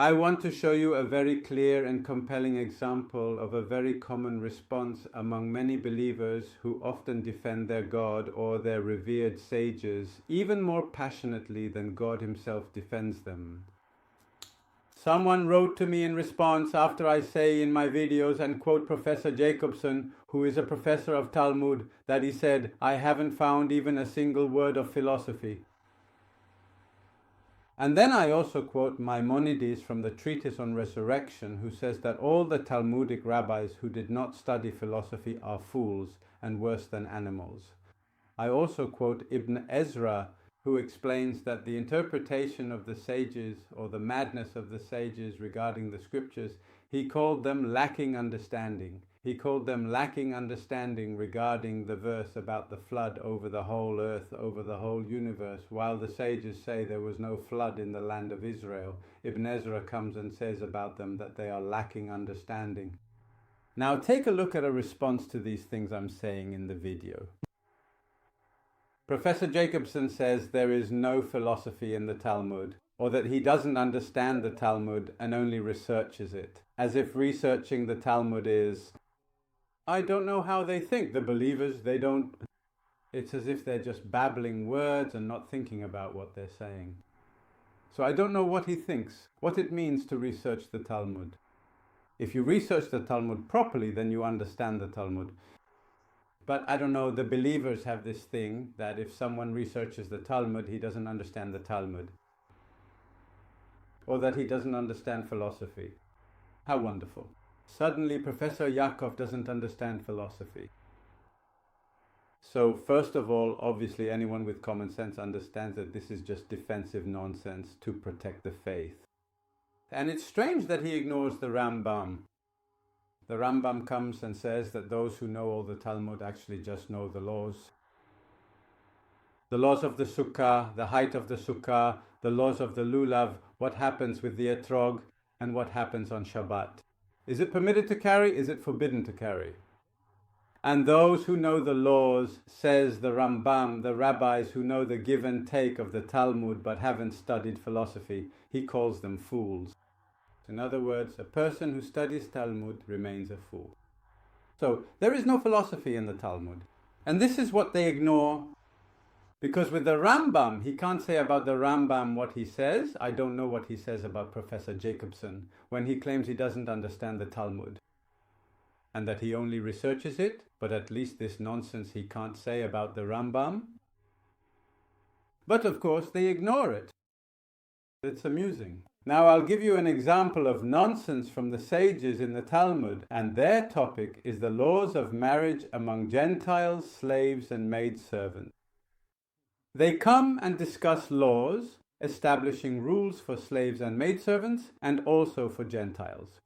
I want to show you a very clear and compelling example of a very common response among many believers who often defend their God or their revered sages even more passionately than God himself defends them. Someone wrote to me in response after I say in my videos and quote Professor Jacobson, who is a professor of Talmud, that he said, "I haven't found even a single word of philosophy." And then I also quote Maimonides from the Treatise on Resurrection, who says that all the Talmudic rabbis who did not study philosophy are fools and worse than animals. I also quote Ibn Ezra, who explains that the interpretation of the sages, or the madness of the sages regarding the scriptures, he called them lacking understanding. He called them lacking understanding regarding the verse about the flood over the whole earth, over the whole universe. While the sages say there was no flood in the land of Israel, Ibn Ezra comes and says about them that they are lacking understanding. Now take a look at a response to these things I'm saying in the video. Professor Jacobson says there is no philosophy in the Talmud, or that he doesn't understand the Talmud and only researches it, as if researching the Talmud is, I don't know how they think, the believers, they don't. It's as if they're just babbling words and not thinking about what they're saying. So I don't know what he thinks, what it means to research the Talmud. If you research the Talmud properly, then you understand the Talmud. But I don't know, the believers have this thing that if someone researches the Talmud, he doesn't understand the Talmud. Or that he doesn't understand philosophy. How wonderful. Suddenly Professor Yaakov doesn't understand philosophy. So first of all, obviously anyone with common sense understands that this is just defensive nonsense to protect the faith. And it's strange that he ignores the Rambam. The Rambam comes and says that those who know all the Talmud actually just know the laws. The laws of the Sukkah, the height of the Sukkah, the laws of the Lulav, what happens with the Etrog, and what happens on Shabbat. Is it permitted to carry? Is it forbidden to carry? And those who know the laws, says the Rambam, the rabbis who know the give and take of the Talmud but haven't studied philosophy, he calls them fools. In other words, a person who studies Talmud remains a fool. So there is no philosophy in the Talmud. And this is what they ignore, because with the Rambam, he can't say about the Rambam what he says. I don't know what he says about Professor Jacobson when he claims he doesn't understand the Talmud and that he only researches it, but at least this nonsense he can't say about the Rambam. But of course they ignore it. It's amusing. Now I'll give you an example of nonsense from the sages in the Talmud, and their topic is the laws of marriage among Gentiles, slaves and maidservants. They come and discuss laws establishing rules for slaves and maidservants and also for Gentiles.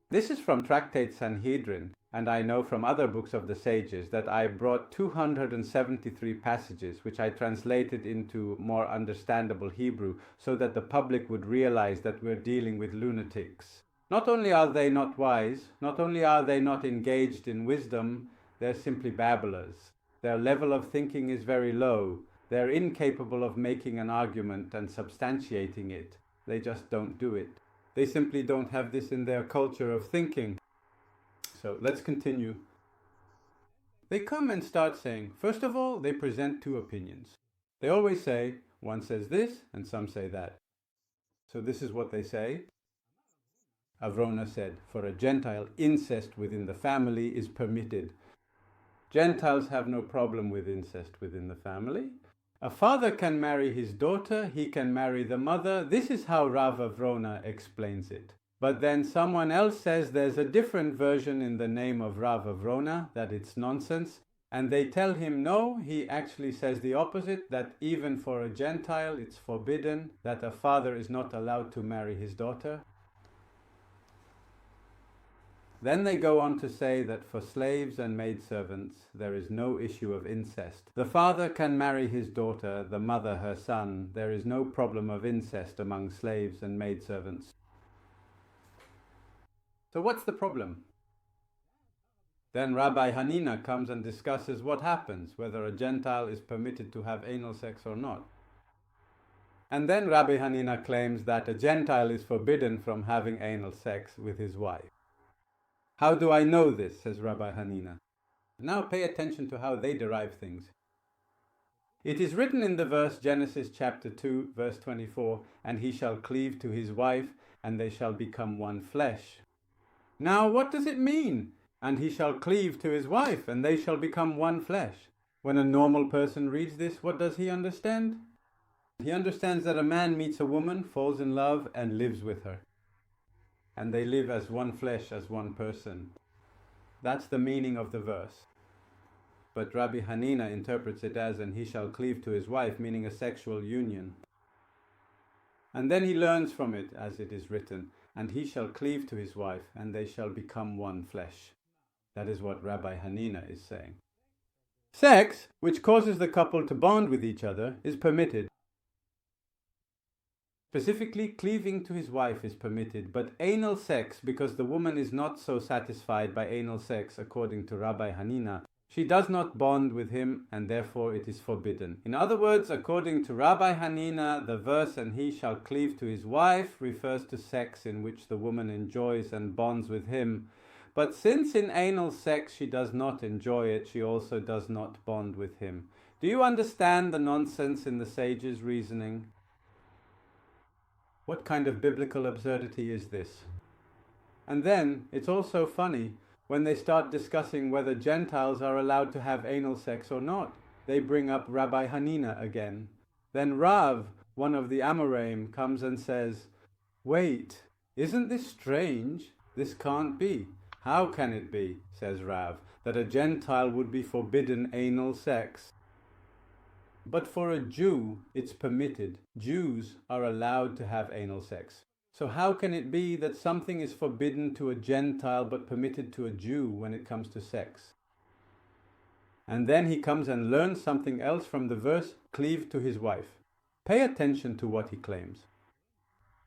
This is from Tractate Sanhedrin, and I know from other books of the sages that I brought 273 passages which I translated into more understandable Hebrew so that the public would realize that we're dealing with lunatics. Not only are they not wise, not only are they not engaged in wisdom, they're simply babblers. Their level of thinking is very low. They're incapable of making an argument and substantiating it. They just don't do it. They simply don't have this in their culture of thinking. So let's continue. They come and start saying, first of all, they present two opinions. They always say, one says this and some say that. So this is what they say. Avrona said, for a Gentile, incest within the family is permitted. Gentiles have no problem with incest within the family. A father can marry his daughter, he can marry the mother. This is how Rav Avrona explains it. But then someone else says there's a different version in the name of Rav Avrona, that it's nonsense. And they tell him no, he actually says the opposite, that even for a Gentile it's forbidden, that a father is not allowed to marry his daughter. Then they go on to say that for slaves and maidservants there is no issue of incest. The father can marry his daughter, the mother her son. There is no problem of incest among slaves and maidservants. So what's the problem? Then Rabbi Hanina comes and discusses what happens, whether a Gentile is permitted to have anal sex or not. And then Rabbi Hanina claims that a Gentile is forbidden from having anal sex with his wife. How do I know this, says Rabbi Hanina? Now pay attention to how they derive things. It is written in the verse Genesis chapter 2, verse 24, and he shall cleave to his wife, and they shall become one flesh. Now what does it mean? And he shall cleave to his wife, and they shall become one flesh. When a normal person reads this, what does he understand? He understands that a man meets a woman, falls in love, and lives with her. And they live as one flesh, as one person. That's the meaning of the verse. But Rabbi Hanina interprets it as, and he shall cleave to his wife, meaning a sexual union. And then he learns from it, as it is written, and he shall cleave to his wife, and they shall become one flesh. That is what Rabbi Hanina is saying. Sex, which causes the couple to bond with each other, is permitted. Specifically, cleaving to his wife is permitted, but anal sex, because the woman is not so satisfied by anal sex, according to Rabbi Hanina, she does not bond with him, and therefore it is forbidden. In other words, according to Rabbi Hanina, the verse, and he shall cleave to his wife, refers to sex in which the woman enjoys and bonds with him. But since in anal sex she does not enjoy it, she also does not bond with him. Do you understand the nonsense in the sages' reasoning? What kind of biblical absurdity is this? And then, it's also funny, when they start discussing whether Gentiles are allowed to have anal sex or not, they bring up Rabbi Hanina again. Then Rav, one of the Amoraim, comes and says, "Wait, isn't this strange? This can't be. How can it be," says Rav, "that a Gentile would be forbidden anal sex? But for a Jew, it's permitted. Jews are allowed to have anal sex. So how can it be that something is forbidden to a Gentile but permitted to a Jew when it comes to sex?" And then he comes and learns something else from the verse, cleave to his wife. Pay attention to what he claims.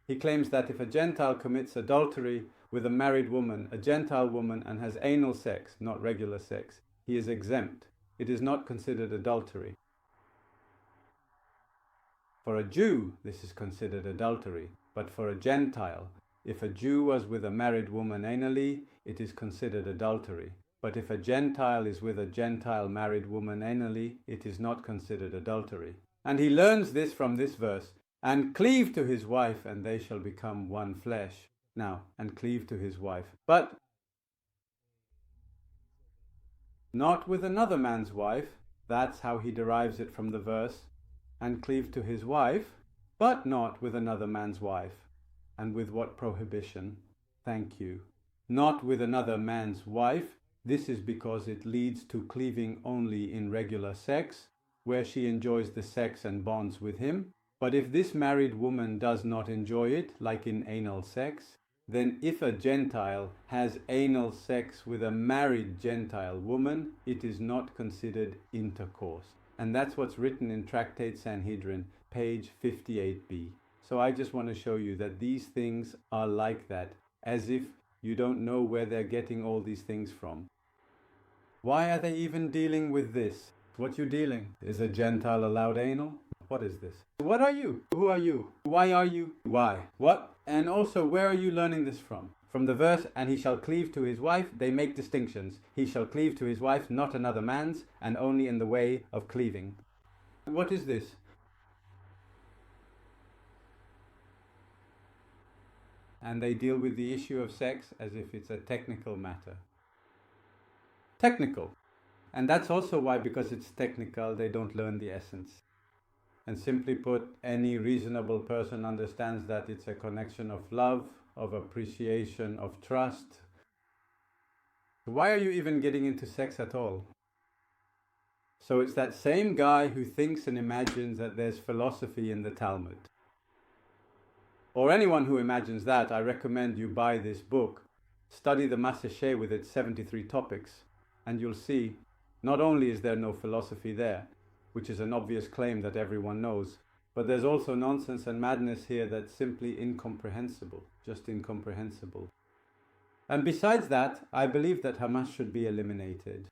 He claims that if a Gentile commits adultery with a married woman, a Gentile woman, and has anal sex, not regular sex, he is exempt. It is not considered adultery. For a Jew, this is considered adultery, but for a Gentile, if a Jew was with a married woman anally, it is considered adultery. But if a Gentile is with a Gentile married woman anally, it is not considered adultery. And he learns this from this verse, and cleave to his wife, and they shall become one flesh. Now, and cleave to his wife, but not with another man's wife. That's how he derives it from the verse. And cleave to his wife, but not with another man's wife. And with what prohibition? Thank you. Not with another man's wife. This is because it leads to cleaving only in regular sex, where she enjoys the sex and bonds with him. But if this married woman does not enjoy it, like in anal sex, then if a Gentile has anal sex with a married Gentile woman, it is not considered intercourse. And that's what's written in Tractate Sanhedrin, page 58b. So I just want to show you that these things are like that, as if you don't know where they're getting all these things from. Why are they even dealing with this? What you dealing? Is a Gentile allowed anal? What is this? What are you? Who are you? Why are you? Why? What? And also, where are you learning this from? From the verse, and he shall cleave to his wife, they make distinctions. He shall cleave to his wife, not another man's, and only in the way of cleaving. What is this? And they deal with the issue of sex as if it's a technical matter. Technical. And that's also why, because it's technical, they don't learn the essence. And simply put, any reasonable person understands that it's a connection of love, of appreciation, of trust. Why are you even getting into sex at all? So it's that same guy who thinks and imagines that there's philosophy in the Talmud. Or anyone who imagines that, I recommend you buy this book. Study the Masecheh with its 73 topics, and you'll see not only is there no philosophy there, which is an obvious claim that everyone knows, but there's also nonsense and madness here that's simply incomprehensible, just incomprehensible. And besides that, I believe that Hamas should be eliminated.